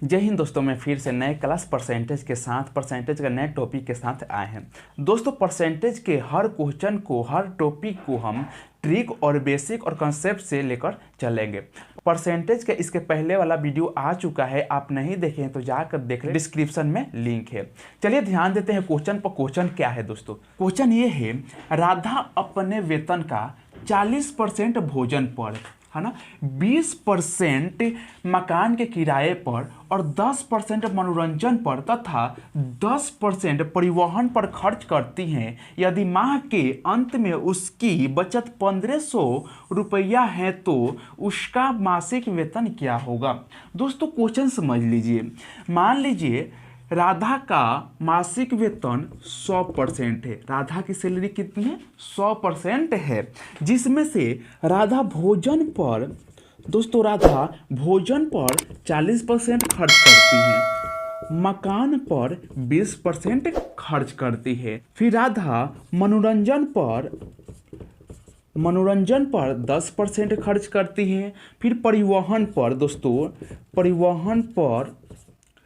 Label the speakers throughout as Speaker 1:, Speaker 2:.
Speaker 1: जय हिंद दोस्तों, मैं फिर से नए क्लास परसेंटेज के साथ परसेंटेज का नए टॉपिक के साथ आए हैं। दोस्तों, परसेंटेज के हर क्वेश्चन को, हर टॉपिक को हम ट्रिक और बेसिक और कंसेप्ट से लेकर चलेंगे। परसेंटेज का इसके पहले वाला वीडियो आ चुका है, आप नहीं देखे हैं तो जाकर देख लें, डिस्क्रिप्शन में लिंक है। चलिए ध्यान देते हैं क्वेश्चन पर। क्वेश्चन क्या है दोस्तों? क्वेश्चन ये है, राधा अपने वेतन का 40% भोजन पर, है ना, 20% मकान के किराए पर और 10% मनोरंजन पर तथा 10% परिवहन पर खर्च करती हैं। यदि माह के अंत में उसकी बचत 1500 रुपया है तो उसका मासिक वेतन क्या होगा? दोस्तों, क्वेश्चन समझ लीजिए। मान लीजिए राधा का मासिक वेतन 100% है। राधा की सैलरी कितनी है? 100% है, जिसमें से राधा भोजन पर, दोस्तों राधा भोजन पर 40% खर्च करती है, मकान पर 20% खर्च करती है, फिर राधा मनोरंजन पर 10% खर्च करती है, फिर परिवहन पर, दोस्तों परिवहन पर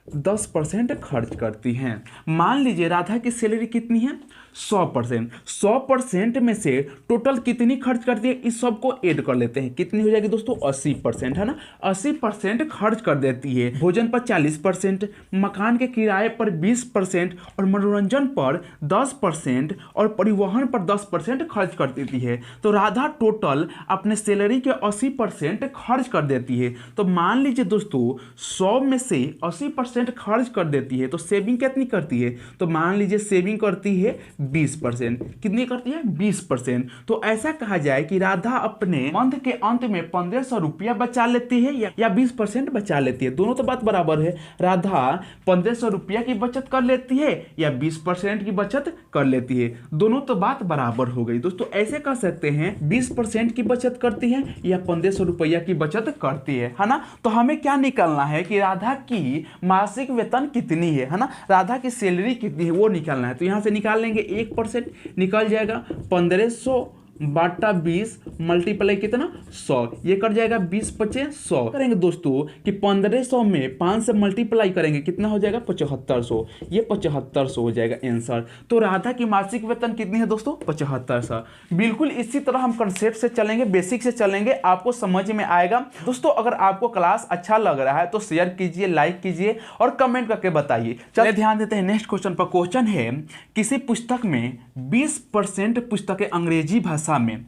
Speaker 1: 10% खर्च करती हैं। मान लीजिए राधा की सैलरी कितनी है? 100%। 100% में से टोटल कितनी खर्च करती है, इस सब को ऐड कर लेते हैं। कितनी हो जाएगी दोस्तों? 80%, है ना। 80% खर्च कर देती है। भोजन पर 40%, मकान के किराए पर 20% और मनोरंजन पर 10% और परिवहन पर 10% खर्च कर देती है। तो राधा टोटल अपने सैलरी के 80% खर्च कर देती है। तो मान लीजिए दोस्तों 100 में से 80% खर्च कर देती है, तो सेविंग कितनी करती है? तो मान लीजिए सेविंग करती है 20%। कितनी करती है? 20%। तो ऐसा कहा जाए कि राधा अपने मंथ के अंत में 1500 रुपया बचा लेती है या 20% बचा लेती है। दोनों तो बात बराबर है। राधा 1500 रुपया की बचत कर लेती है या 20% की बचत कर लेती है। दोनों तो बात बराबर हो गई। दोस्तों ऐसे कह सकते हैं 20% की बचत करती है या 1500 रुपया की बचत करती है ना। तो हमें क्या निकालना है कि राधा की मासिक वेतन कितनी है ना, राधा की सैलरी कितनी है वो निकालना है। तो यहां से निकाल लेंगे, 1% निकल जाएगा। 1500 बाटा 20 मल्टीप्लाई कितना? 100। ये कर जाएगा 20 पचे 100। करेंगे दोस्तों कि 1500 में 5 से मल्टीप्लाई करेंगे, कितना हो जाएगा? 7500। ये 7500 हो जाएगा आंसर। तो राधा की मासिक वेतन कितनी है दोस्तों? 7500। बिल्कुल इसी तरह हम कंसेप्ट से चलेंगे, बेसिक से चलेंगे, आपको समझ में आएगा। दोस्तों अगर आपको क्लास अच्छा लग रहा है तो शेयर कीजिए, लाइक कीजिए और कमेंट करके बताइए। चलिए ध्यान देते हैं नेक्स्ट क्वेश्चन पर। क्वेश्चन है, किसी पुस्तक में 20% पुस्तकें अंग्रेजी भाषा में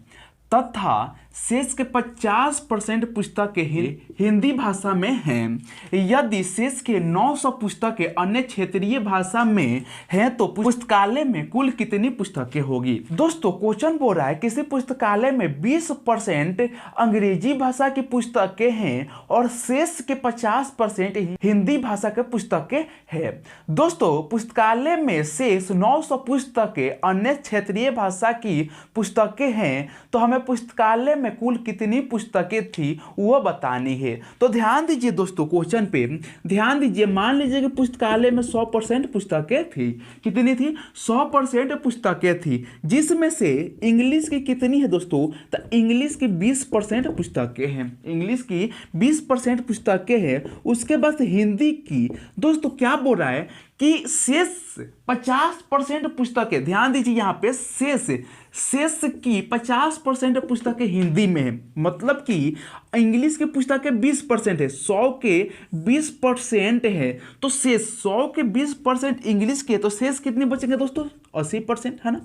Speaker 1: तथा शेष के 50% पुस्तकें हिंदी भाषा में हैं। यदि शेष के 900 पुस्तकें अन्य क्षेत्रीय भाषा में हैं तो पुस्तकालय में कुल कितनी पुस्तकें होगी? दोस्तों क्वेश्चन बोल रहा है किसी पुस्तकालय में 20% अंग्रेजी भाषा की पुस्तकें हैं और शेष के 50% हिंदी भाषा के पुस्तकें हैं। दोस्तों पुस्तकालय में शेष 900 पुस्तकें अन्य क्षेत्रीय भाषा की पुस्तकें हैं, तो हमें पुस्तकालय में कुल कितनी पुस्तकें थी वो बतानी है। तो ध्यान दीजिए दोस्तों, क्वेश्चन पे ध्यान दीजिए। मान लीजिए कि पुस्तकालय में 100% पुस्तकें थी। कितनी थी? 100% पुस्तकें थी, जिसमें से इंग्लिश की कितनी है दोस्तों? तो इंग्लिश की 20% पुस्तकें हैं। इंग्लिश की 20% पुस्तकें हैं। उसके बाद हिंदी की दोस्तों क्या बोल रहा है कि शेष 50% पुस्तकें, ध्यान दीजिए यहाँ पे शेष की 50% पुस्तकें हिंदी में है। मतलब कि इंग्लिश की पुस्तकें 20% है, 100 के 20% है, तो शेष 100 के 20% इंग्लिश के, तो शेष कितने बचेंगे दोस्तों? 80%, है ना।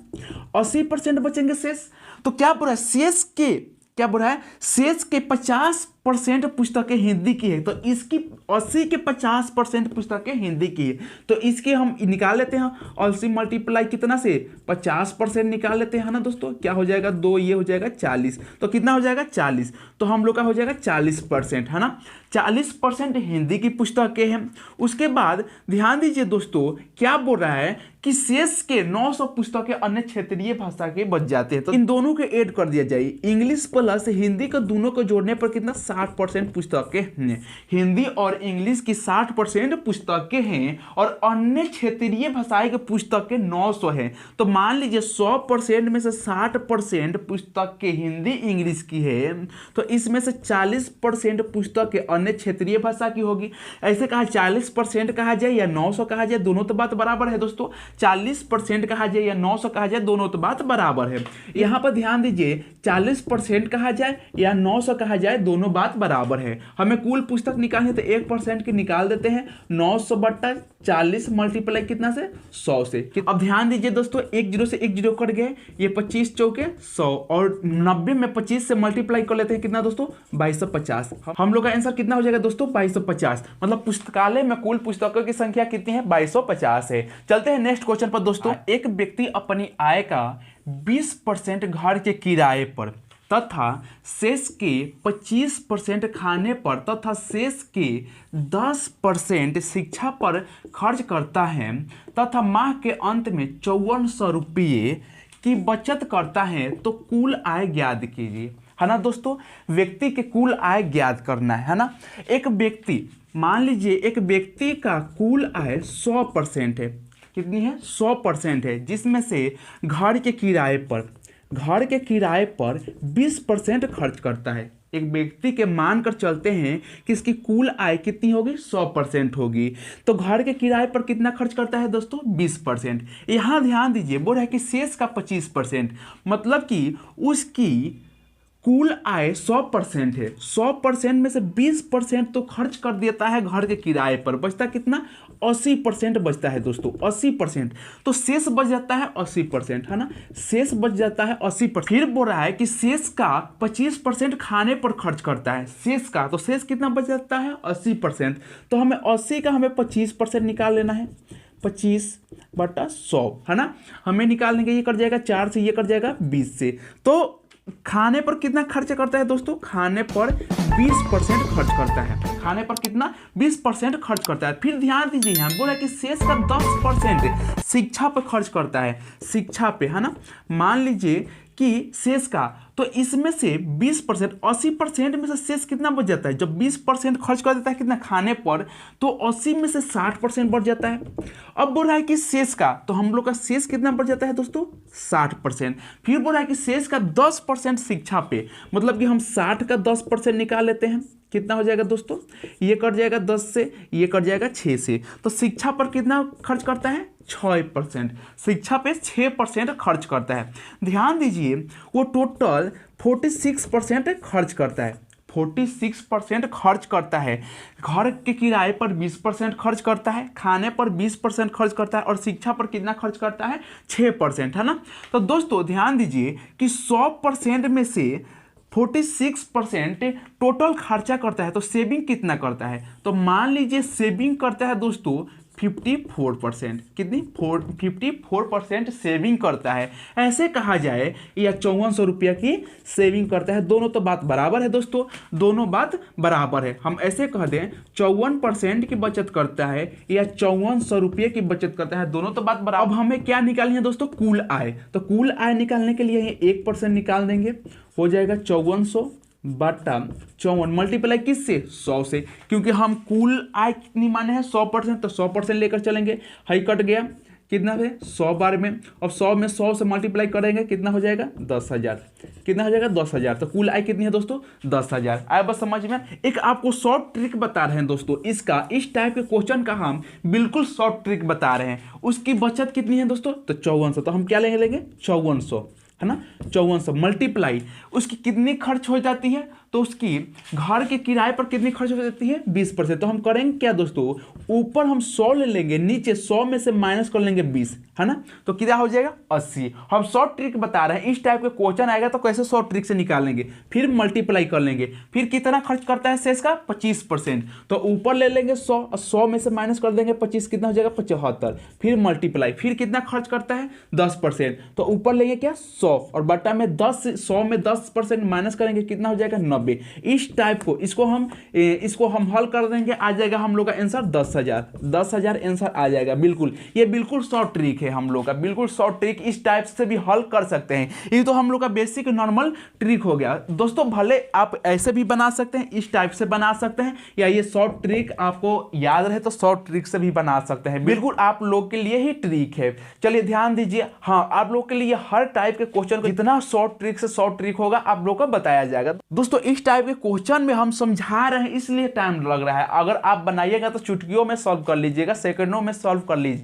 Speaker 1: 80% बचेंगे शेष। तो क्या बोल रहा है? शेष के क्या बोल रहा है? शेष के 50% पुस्तकें हिंदी की है, तो इसकी 80 के 50% पुस्तकें हिंदी की है। तो इसके हम निकाल लेते हैं 80 मल्टीप्लाई कितना से? 50% निकाल लेते हैं ना दोस्तों। क्या हो जाएगा? 2, ये हो जाएगा 40। तो कितना हो जाएगा? 40। तो हम लोग का हो जाएगा 40%, है ना। 40% हिंदी की पुस्तकें हैं। उसके बाद ध्यान दीजिए दोस्तों क्या बोल रहा है कि शेष के 900 पुस्तकें अन्य क्षेत्रीय भाषा के बच जाते हैं। तो इन दोनों के ऐड कर दिया जाए, इंग्लिश प्लस हिंदी का दोनों को जोड़ने पर कितना? 60% पुस्तकें हैं, हिंदी और इंग्लिश की 60% पुस्तकें हैं और अन्य क्षेत्रीय भाषाएं की पुस्तकें 900 हैं। तो मान लीजिए 100% में से 60% पुस्तकें हिंदी इंग्लिश की है, तो इसमें से 40% पुस्तकें अन्य क्षेत्रीय भाषा की होगी। ऐसे कहा 40% कहा जाए या 900 कहा जाए, दोनों तो बात बराबर है दोस्तों। 40% कहा जाए या 900 कहा जाए, दोनों तो बात बराबर है। यहाँ पर ध्यान दीजिए, 40% कहा जाए या 900 कहा जाए, दोनों बात बराबर है। हमें कुल पुस्तक निकालनी है तो 1% की निकाल देते हैं। 900 बट्टा 40 मल्टीप्लाई कितना से 100 से। अब ध्यान दीजिए दोस्तों, 1 0 से 1 0 कट गए, ये 25 चौके 100 और 90 में 25 से मल्टीप्लाई कर लेते हैं कितना दोस्तों 2250। हम लोग का आंसर कितना हो जाएगा दोस्तों 2250। मतलब पुस्तकालय में कुल पुस्तकों की संख्या कितनी है 2250 है। चलते हैं नेक्स्ट क्वेश्चन पर दोस्तों। एक व्यक्ति अपनी आय का 20% घर के किराए पर तथा शेष के 25% खाने पर तथा शेष के 10% शिक्षा पर खर्च करता है तथा माह के अंत में 5400 रुपये की बचत करता है, तो कुल आय ज्ञात कीजिए। है ना दोस्तों, व्यक्ति के कुल आय ज्ञात करना है ना। एक व्यक्ति, मान लीजिए एक व्यक्ति का कुल आय 100% है। कितनी है 100% है, जिसमें से घर के किराए पर 20% खर्च करता है। एक व्यक्ति के मानकर चलते हैं कि इसकी कुल आय कितनी होगी 100% होगी, तो घर के किराए पर कितना खर्च करता है दोस्तों 20%। यहाँ ध्यान दीजिए, बोल रहा है कि शेष का 25%, मतलब कि उसकी कुल आय 100% है, 100% में से 20% तो खर्च कर देता है घर के किराए पर, बचता कितना 80% बचता है दोस्तों 80%। तो शेष बच जाता है 80%, है ना, शेष बच जाता है 80%। फिर बोल रहा है कि शेष का 25% खाने पर खर्च करता है, शेष का, तो शेष कितना बच जाता है 80%। तो हमें 80 का हमें 25% निकाल लेना है, 25/100, है ना। हमें निकाल लेंगे, ये कट जाएगा 4 से, ये कट जाएगा 20 से। तो खाने पर कितना खर्च करता है दोस्तों, खाने पर 20% खर्च करता है, खाने पर कितना 20% खर्च करता है। फिर ध्यान दीजिए, यहाँ बोला कि शेष का 10% शिक्षा पर खर्च करता है, शिक्षा पे, है ना। मान लीजिए कि शेष का, तो इसमें से 20% 80% में से शेष कितना बच जाता है। जब 20% खर्च कर देता है कितना खाने पर, तो 80 में से 60% बढ़ जाता है। अब बोल रहा है कि शेष का, तो हम लोग का शेष कितना बढ़ जाता है दोस्तों 60%। फिर बोल रहा है कि शेष का 10% शिक्षा पे, मतलब कि हम 60 का 10% निकाल लेते हैं, कितना हो जाएगा दोस्तों, ये कट जाएगा 10 से, ये कट जाएगा 6 से। तो शिक्षा पर कितना खर्च करता है 6%, शिक्षा पे 6% खर्च करता है। ध्यान दीजिए, वो टोटल 46% खर्च करता है, 46% खर्च करता है। घर के किराए पर 20% खर्च करता है, खाने पर 20% खर्च करता है और शिक्षा पर कितना खर्च करता है 6%, है ना। तो दोस्तों ध्यान दीजिए कि 100% में से 46% टोटल खर्चा करता है, तो सेविंग कितना करता है। तो मान लीजिए सेविंग करता है दोस्तों 54%, कितनी 54% सेविंग करता है। ऐसे कहा जाए या 5400 रुपया की सेविंग करता है, दोनों तो बात बराबर है दोस्तों, दोनों बात बराबर है। हम ऐसे कह दें 54% की बचत करता है या 5400 रुपये की बचत करता है, दोनों तो बात बराबर। अब हमें क्या निकालनी है दोस्तों कुल आय, तो कुल आय निकालने के लिए 1% निकाल देंगे, हो जाएगा 5400/54, मल्टीप्लाई किससे 100 से, क्योंकि हम कुल आय कितनी माने हैं 100%, तो 100% लेकर चलेंगे। हाई कट गया कितना है 100 बार में, अब 100 में 100 से मल्टीप्लाई करेंगे कितना हो जाएगा 10,000, कितना हो जाएगा 10,000। तो कुल आय कितनी है दोस्तों 10,000। आया बस समझ में। एक आपको शॉर्ट ट्रिक बता रहे हैं दोस्तों, इसका इस टाइप के क्वेश्चन का हम बिल्कुल शॉर्ट ट्रिक बता रहे हैं। उसकी बचत कितनी है दोस्तों, तो 5400, तो हम क्या लेंगे 5400, है ना, 5400 मल्टीप्लाई उसकी कितनी खर्च हो जाती है, तो उसकी घर के किराए पर कितनी खर्च हो जाती है 20%। तो हम करेंगे क्या दोस्तों, ऊपर हम 100 ले लेंगे, नीचे 100 में से माइनस कर लेंगे 20, है ना, तो कितना हो जाएगा 80। हम शॉर्ट ट्रिक बता रहे हैं, इस टाइप के क्वेश्चन आएगा तो कैसे शॉर्ट ट्रिक से निकालेंगे, फिर मल्टीप्लाई कर लेंगे। फिर कितना खर्च करता है शेष का 25%, तो ऊपर ले लेंगे 100, 100 में से माइनस कर देंगे 25, कितना हो जाएगा 75। फिर मल्टीप्लाई, फिर कितना खर्च करता है 10%, तो ऊपर लेंगे क्या 100 और बट्टा में 10, 100 में 10% माइनस करेंगे कितना हो जाएगा 90। 90। इस टाइप को इसको हम हल कर देंगे, आ जाएगा हम लोग का आंसर 10,000 आंसर आ जाएगा। बिल्कुल, ये बिल्कुल शॉर्ट ट्रिक है हम लोग का, बिल्कुल शॉर्ट ट्रिक, इस टाइप से भी हल कर सकते हैं। ये तो हम लोग का बेसिक नॉर्मल ट्रिक हो गया दोस्तों। भले आप ऐसे भी बना सकते हैं, इस टाइप से बना सकते हैं, या ये शॉर्ट ट्रिक आपको याद रहे तो शॉर्ट ट्रिक से भी बना सकते हैं। बिल्कुल आप लोग के लिए ही ट्रिक है। चलिए ध्यान दीजिए, हाँ आप लोग के लिए हर टाइप के क्वेश्चन को जितना शॉर्ट ट्रिक से शॉर्ट ट्रिक होगा आप लोग को बताया जाएगा। दोस्तों इस टाइप के क्वेश्चन में हम समझा रहे हैं इसलिए टाइम लग रहा है, अगर आप बनाइएगा तो चुटकियों में सॉल्व कर लीजिएगा, सेकंडों में सॉल्व कर लीजिए।